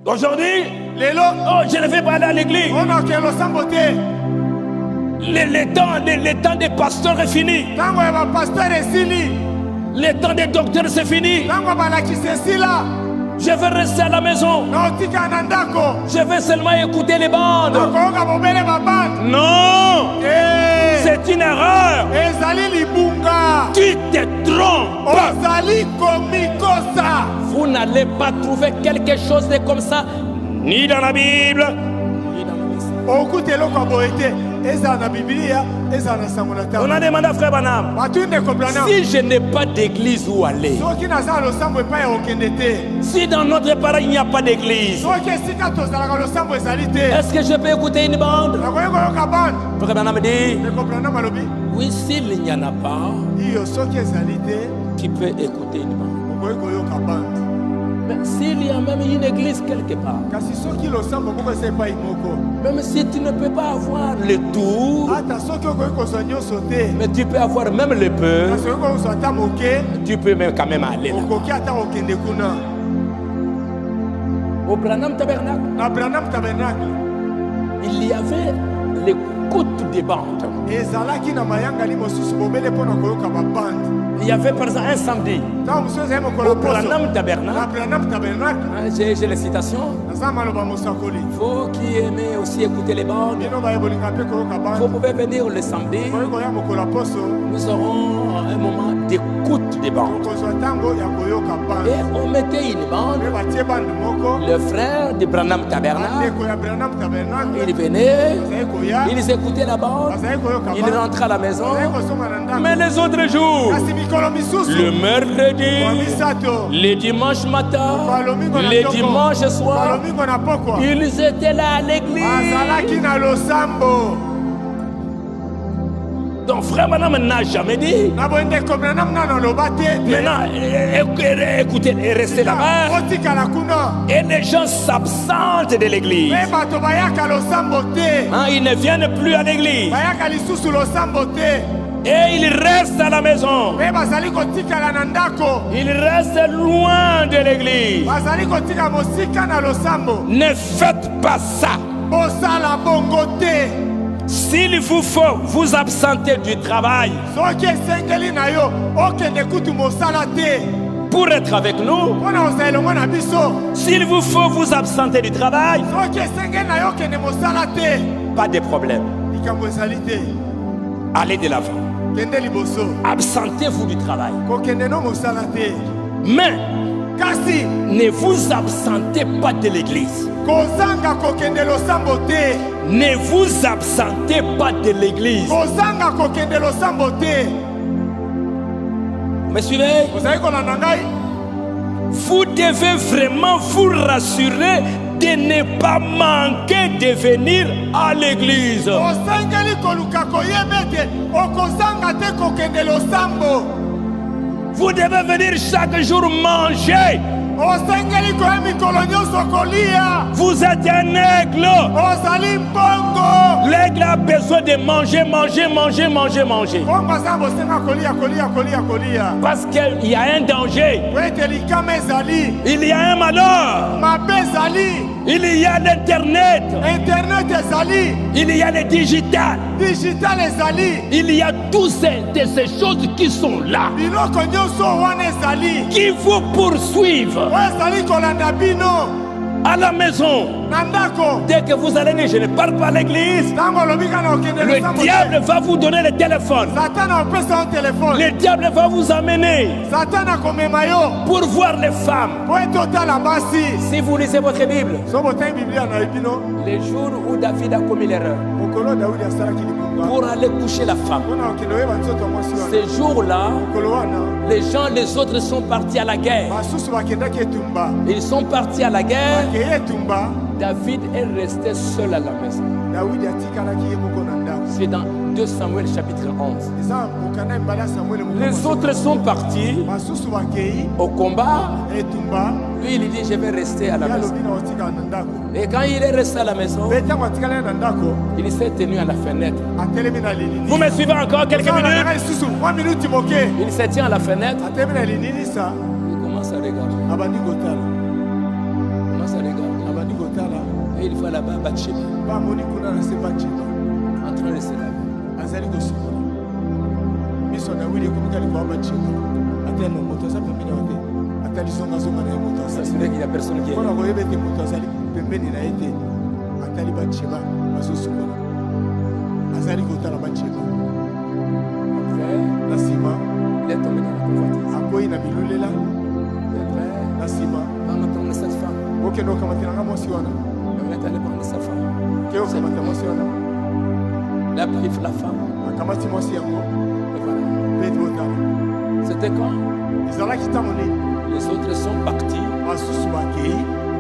Aujourd'hui, lelo je ne vais pas aller à l'église. ona ke losambo te Le temps des pasteurs est fini. ntango ya bapasteur esili Le temps des docteurs c'est fini. ntango balakisi esila Je vais rester à la maison. na otika na ndako Je vais seulement écouter les bandes. nakoyoka bobele babande Non, c'est une erreur. ezali libunga Tu te trompes. ozali komikosa Vous n'allez pas trouver quelque chose de comme ça, ni dans la Bible, ni dans le message. okuta eloko ya boye te ezala na bibilia ezala na sango na On ntango a demandé à Frère Branham, batuni ndeko Branham si je n'ai pas d'église où aller, soki naza na losambo epai ya kokende te si dans notre pays il n'y a pas d'église, soki esika tozalaka losambo ezali te est-ce que je peux écouter une bande? nakoki koyoka bande Frère Branham dit, ndeko Branham alobi oui, s'il n'y en a pas, iyo soki ezali te tu peux écouter une bande. okoki koyoka bande Mais s'il y a même une église quelque part, kasi soki losambo moko eza epai moko même si tu ne peux pas avoir le tout, ata soki okoki kozwa nyonso te mais tu peux avoir même le peu, kasi okoki kozwa ata moke tu peux même quand même aller là. okoki ata kokende kuna Au Branham Tabernacle, na Branham tabernacle il y avait l'écoute des bandes. ezalaki na mayangani mosusu bobele mpo na koyoka babande Il y avait par exemple un samedi ntango mosusu ezali mokolo au poso Branham na Tabernacle. Branham tabernacle J'ai les citations. naza maloba mosakoli Vous qui aimez aussi écouter les bandes, bino bayebolinga mpe koyoka vous bande pouvez venir le samedi. koyi koya mokolo poso Nous aurons un moment d'écoute des bandes. kozwa ntango ya koyoka bande Et on mettait une bande. mpe batie bande moko Le frère de Branham Tabernacle, bandeko ya Branham tabernacle il venait, bazali koya ils écoutaient la bande, bazali koyoka il bande rentrait à la maison. bazali kosomba na ndako Mais les autres jours, kasi mikolo misusu le mercredi, kwa misato le dimanche matin, balomingo na le toko dimanche soir, balomingo na pokwa ils étaient là à l'église. bazalaki na losambo Donc frère Branham n'a jamais dit. na boye ndeko Branham nano aloba te Maintenant, écoutez, restez là-bas. otikala kuna Et les gens s'absentent de l'église. mpe bato bayaka losambo te Hein, ils ne viennent plus à l'église. bayaka lisusu losambo te Et ils restent à la maison. mpe bazali kotikala na ndako Ils restent loin de l'église. bazali kotika mosika na losambo Ne faites pas ça. bosala bongo te S'il vous faut vous absenter du travail soki esengeli na yo okende kutu mosala te pour être avec nous, mpo na kozala elongo na biso s'il vous faut vous absenter du travail, soki esengeli na yo okende mosala te pas de problème. likambo ezali te Allez de l'avant. kende liboso Absentez-vous du travail. kokende no mosala te Mais kasi ne vous absentez pas de l'église. kozanga kokende losambo te Ne vous absentez pas de l'église. kozanga kokende losambo te Me suivez? ozali kolanda ngai Vous devez vraiment vous rassurer de ne pas manquer de venir à l'église. osengeli koluka koyeba ete okozanga te kokende losambo Vous devez venir chaque jour manger. osengeli koya mikolo nyonso kolia Vous êtes un aigle. ozali mbongo L'aigle a besoin de manger, manger, manger, manger, manger. mbongo aza bosenga kolia Parce qu'il y a un danger. po ete likama ezali Il y a un malheur. mabe ezali Il y a l'Internet. internet ezali Il y a le digital. digital ezali Il y a toutes ces choses qui sont là, biloko nyonso wana ezali qui vous poursuivent oyo ezali kolanda bino à la maison. na ndako Dès que vous allez dire je ne parle pas à l'église, ntango olobi kana okende le losambo diable te va vous donner le téléphone. satana opesa yo telefone Le diable va vous amener satana akomema yo pour voir les femmes. po ete otala basi Si vous lisez votre Bible, so botangi biblia na bino les jours où David a commis l'erreur mokolo daudi asalaki libunga pour aller coucher la femme, mpona okende oyeba nzoto ya mwasi wana ces jours-là, mokolo wana les autres sont partis à la guerre. basusu bakendaki etumba Ils sont partis à la guerre. bakeye etumba David est resté seul à la maison. dawidi atikalaki ye moko na ndako C'est dans 2 Samuel chapitre 11. eza mokanda ebala ya samuele Les autres sont partis basusu bakei au combat. etumba Lui, il dit, je vais rester à la ye maison. alobi na otikala na ndako Et quand il est resté à la maison, mpe ntango atikala ye na ndako il s'est tenu à la fenêtre. atelemi na linini Vous me suivez encore quelques minutes? lisusu 3 minutes moke Il se tient à la fenêtre. atelemi na linini sa Il commence à regarder. abandi kotala Il commence à regarder. là-bas, Bathsheba, bamoni kuna na se Bathsheba en train de se laver. azali kosukola miso Dawidi ekomika likolo ya Bathsheba ata no moto aza pembeni na ye te ata lizongazonga na ye moto Ça azali se fait qu'il y a personne qui est mpona là. koyeba ete moto azali pembeni na ye te atali Bathsheba azosukola azali kotala Bathsheba Après, na nsima il est tombé dans la convoitise. akoyi na bilulela Après, na nsima on a prendre cette femme. okende okamatelanga mwasi wana On est allé prendre sa femme. ke okamata mwasi wana Il a pris la femme. akamati mwasi yango Et voilà. mpe totala C'était quand ezalaki ntango nini les autres sont partis. basusu bakei